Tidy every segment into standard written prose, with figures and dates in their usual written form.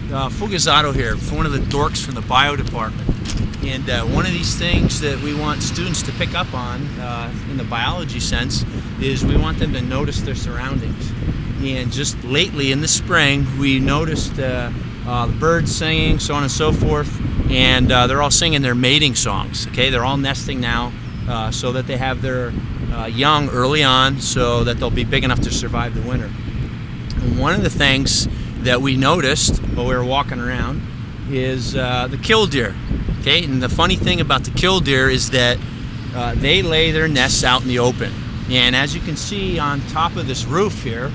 Fugazato here, one of the dorks from the bio department. And one of these things that we want students to pick up on in the biology sense is we want them to notice their surroundings. And just lately in the spring, we noticed the birds singing, so on and so forth, and they're all singing their mating songs. Okay, they're all nesting now, so that they have their young early on, so that they'll be big enough to survive the winter. And one of the things that we noticed while we were walking around is the killdeer. Okay, and the funny thing about the killdeer is that they lay their nests out in the open. And as you can see on top of this roof here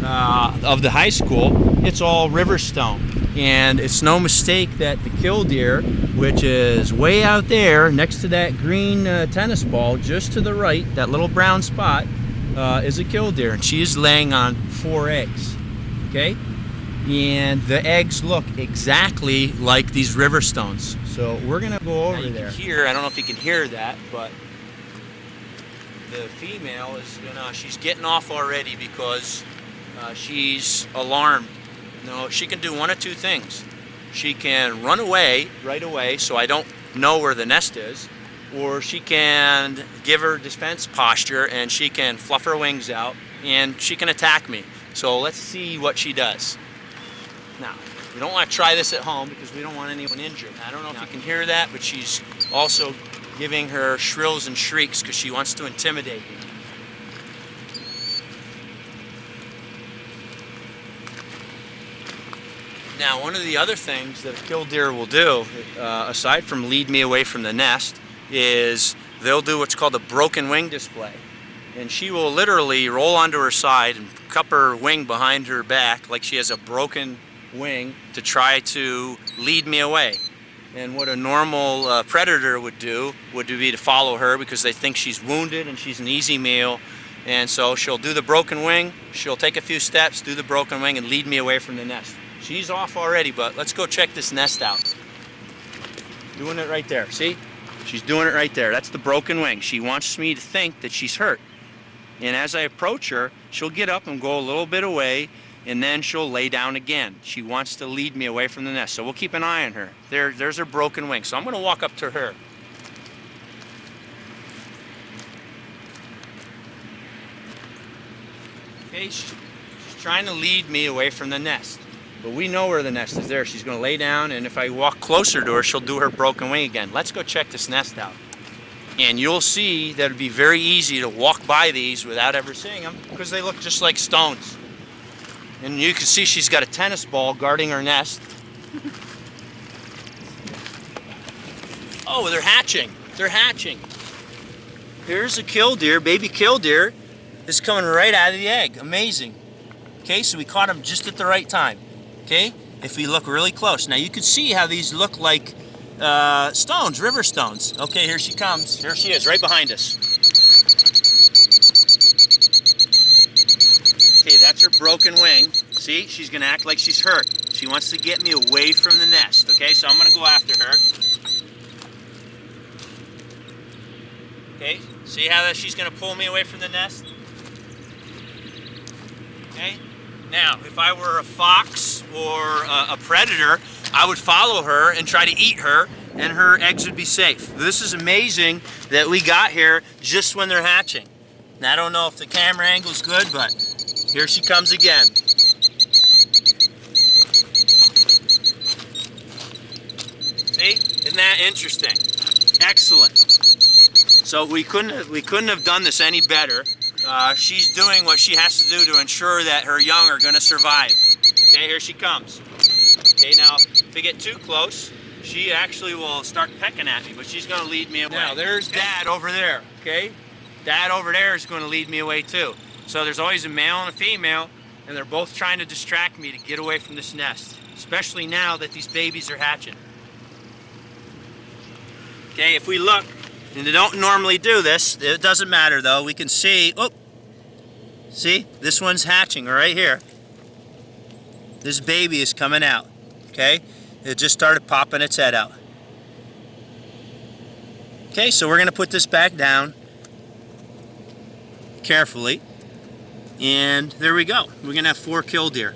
of the high school, it's all river stone. And it's no mistake that the killdeer, which is way out there next to that green tennis ball, just to the right, that little brown spot, is a killdeer. And she is laying on 4 eggs. Okay? And the eggs look exactly like these river stones. So we're gonna go over there. Here, I don't know if you can hear that, but the female is she's getting off already because she's alarmed. No, she can do one of two things. She can run away right away, so I don't know where the nest is, or she can give her defense posture and she can fluff her wings out and she can attack me. So let's see what she does. Now, we don't want to try this at home because we don't want anyone injured. I don't know if you can hear that, but she's also giving her shrills and shrieks because she wants to intimidate me. Now, one of the other things that a killdeer will do, aside from lead me away from the nest, is they'll do what's called a broken wing display. And she will literally roll onto her side and cup her wing behind her back like she has a broken wing to try to lead me away. And what a normal predator would do would be to follow her because they think she's wounded and she's an easy meal. And so she'll do the broken wing, she'll take a few steps, do the broken wing, and lead me away from the nest. She's off already, but let's go check this nest out. Doing it right there, see? She's doing it right there. That's the broken wing. She wants me to think that she's hurt. And as I approach her, she'll get up and go a little bit away, and then she'll lay down again. She wants to lead me away from the nest, so we'll keep an eye on her. There's her broken wing, so I'm gonna walk up to her. Okay, she's trying to lead me away from the nest, but we know where the nest is there. She's gonna lay down, and if I walk closer to her, she'll do her broken wing again. Let's go check this nest out. And you'll see that it'd be very easy to walk by these without ever seeing them because they look just like stones. And you can see she's got a tennis ball guarding her nest. Oh, they're hatching. They're hatching. Here's a killdeer, baby killdeer, is coming right out of the egg. Amazing. Okay, so we caught him just at the right time. Okay, if we look really close. Now you can see how these look like stones, river stones. Okay, here she comes. Here she is, right behind us. Okay, that's her broken wing. See, she's gonna act like she's hurt. She wants to get me away from the nest. Okay, so I'm gonna go after her. Okay, see how she's gonna pull me away from the nest? Okay, now if I were a fox or a predator, I would follow her and try to eat her, and her eggs would be safe. This is amazing that we got here just when they're hatching. Now, I don't know if the camera angle's good, but here she comes again. See? Isn't that interesting? Excellent. So we couldn't have done this any better. She's doing what she has to do to ensure that her young are going to survive. Okay, here she comes. Okay, now if we get too close, she actually will start pecking at me, but she's going to lead me away. Now there's Dad over there. Okay, Dad over there is going to lead me away too. So there's always a male and a female, and they're both trying to distract me to get away from this nest, especially now that these babies are hatching. Okay, if we look, and they don't normally do this, it doesn't matter though, we can see, oh, see, this one's hatching right here. This baby is coming out, okay? It just started popping its head out. Okay, so we're gonna put this back down carefully, and there we go. We're gonna have 4 killdeer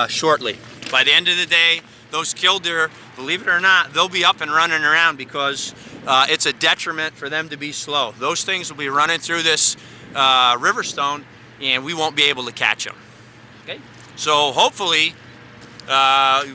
shortly. By the end of the day, those killdeer, believe it or not, they'll be up and running around because it's a detriment for them to be slow. Those things will be running through this river stone and we won't be able to catch them. Okay? So hopefully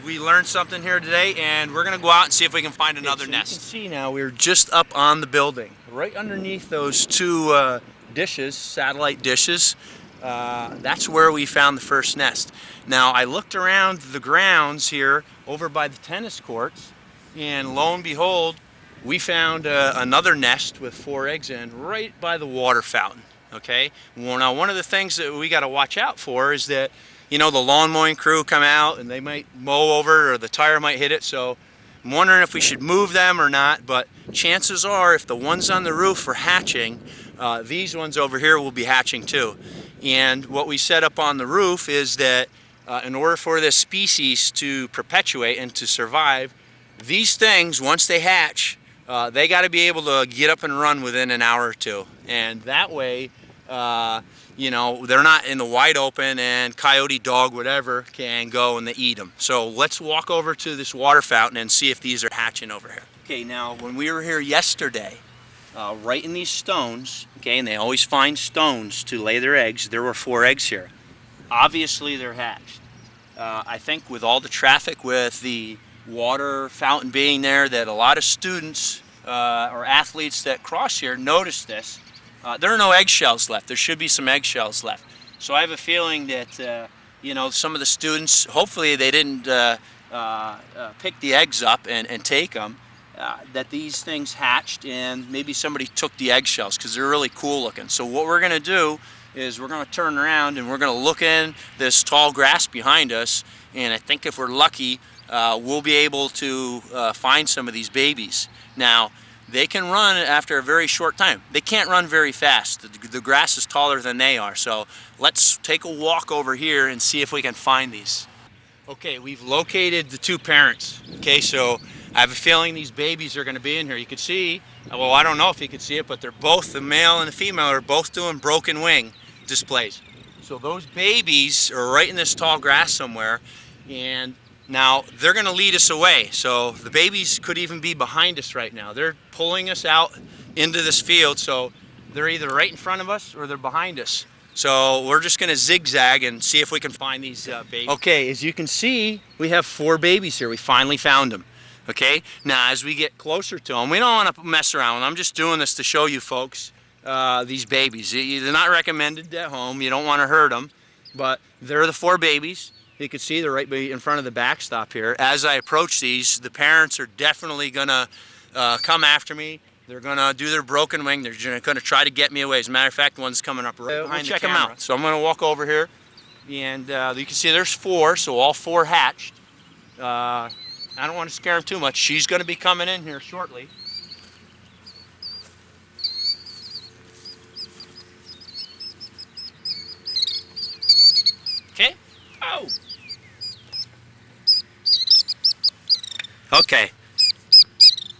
we learned something here today, and we're going to go out and see if we can find another nest. You can see now we're just up on the building, right underneath those two dishes, satellite dishes. That's where we found the first nest. Now I looked around the grounds here over by the tennis courts, and lo and behold, we found another nest with 4 eggs in right by the water fountain. Okay. Well, now one of the things that we got to watch out for is that, you know, the lawn mowing crew come out and they might mow over, or the tire might hit it. So I'm wondering if we should move them or not. But chances are, if the ones on the roof are hatching, these ones over here will be hatching too. And what we set up on the roof is that in order for this species to perpetuate and to survive, these things, once they hatch, they got to be able to get up and run within an hour or two. And that way, you know, they're not in the wide open and coyote, dog, whatever can go and they eat them. So let's walk over to this water fountain and see if these are hatching over here. Okay, now when we were here yesterday, right in these stones, okay, and they always find stones to lay their eggs, there were 4 eggs here. Obviously they're hatched. I think with all the traffic with the water fountain being there, that a lot of students or athletes that cross here noticed this. There are no eggshells left. There should be some eggshells left. So I have a feeling that, you know, some of the students, hopefully they didn't pick the eggs up and take them, that these things hatched and maybe somebody took the eggshells because they're really cool looking. So what we're going to do is we're going to turn around and we're going to look in this tall grass behind us, and I think if we're lucky, we'll be able to find some of these babies. Now, they can run after a very short time. They can't run very fast. The grass is taller than they are. So let's take a walk over here and see if we can find these. Okay, we've located the 2 parents. Okay, so I have a feeling these babies are going to be in here. You can see, well, I don't know if you can see it, but they're both, the male and the female, are both doing broken wing displays. So those babies are right in this tall grass somewhere, and now they're going to lead us away. So the babies could even be behind us right now. They're pulling us out into this field, so they're either right in front of us or they're behind us. So we're just going to zigzag and see if we can find these babies. Okay, as you can see, we have 4 babies here. We finally found them. Okay, now as we get closer to them, we don't want to mess around with them. I'm just doing this to show you folks these babies. They're not recommended at home. You don't want to hurt them, but they're the 4 babies. You can see they're right in front of the backstop here. As I approach these, the parents are definitely going to come after me. They're going to do their broken wing. They're going to try to get me away. As a matter of fact, one's coming up right behind the camera. Check them out. So I'm going to walk over here, and you can see there's 4, so all 4 hatched. I don't want to scare them too much. She's going to be coming in here shortly. Okay. Oh. Okay,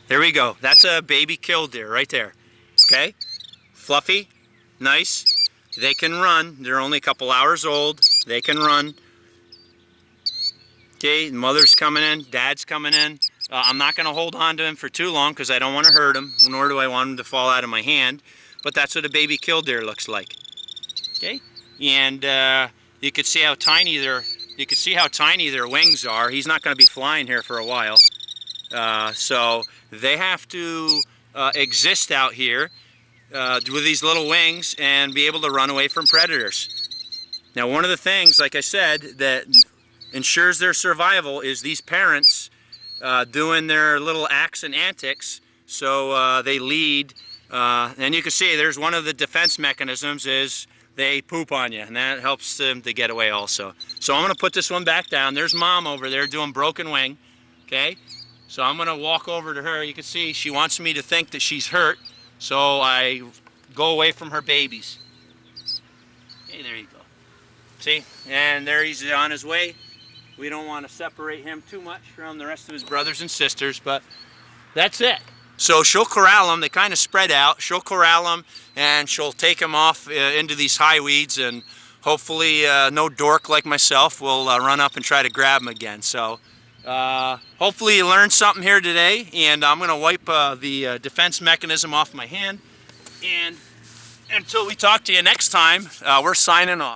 there we go. That's a baby killdeer right there. Okay, fluffy, nice. They can run. They're only a couple hours old. They can run. Okay, mother's coming in, dad's coming in. I'm not going to hold on to him for too long because I don't want to hurt him, nor do I want him to fall out of my hand. But that's what a baby killdeer looks like. Okay, and you can see how tiny their wings are. He's not going to be flying here for a while. So they have to exist out here with these little wings and be able to run away from predators. Now, one of the things, like I said, that ensures their survival is these parents doing their little acts and antics. So they lead, and you can see there's one of the defense mechanisms is they poop on you, and that helps them to get away also. So I'm going to put this one back down. There's mom over there doing broken wing. Okay, so I'm going to walk over to her. You can see she wants me to think that she's hurt, so I go away from her babies. Okay, there you go. See, and there he's on his way. We don't want to separate him too much from the rest of his brothers and sisters, but that's it. So she'll corral them. They kind of spread out. She'll corral them, and she'll take them off into these high weeds, and hopefully no dork like myself will run up and try to grab them again. So hopefully you learned something here today, and I'm going to wipe the defense mechanism off my hand. And until we talk to you next time, we're signing off.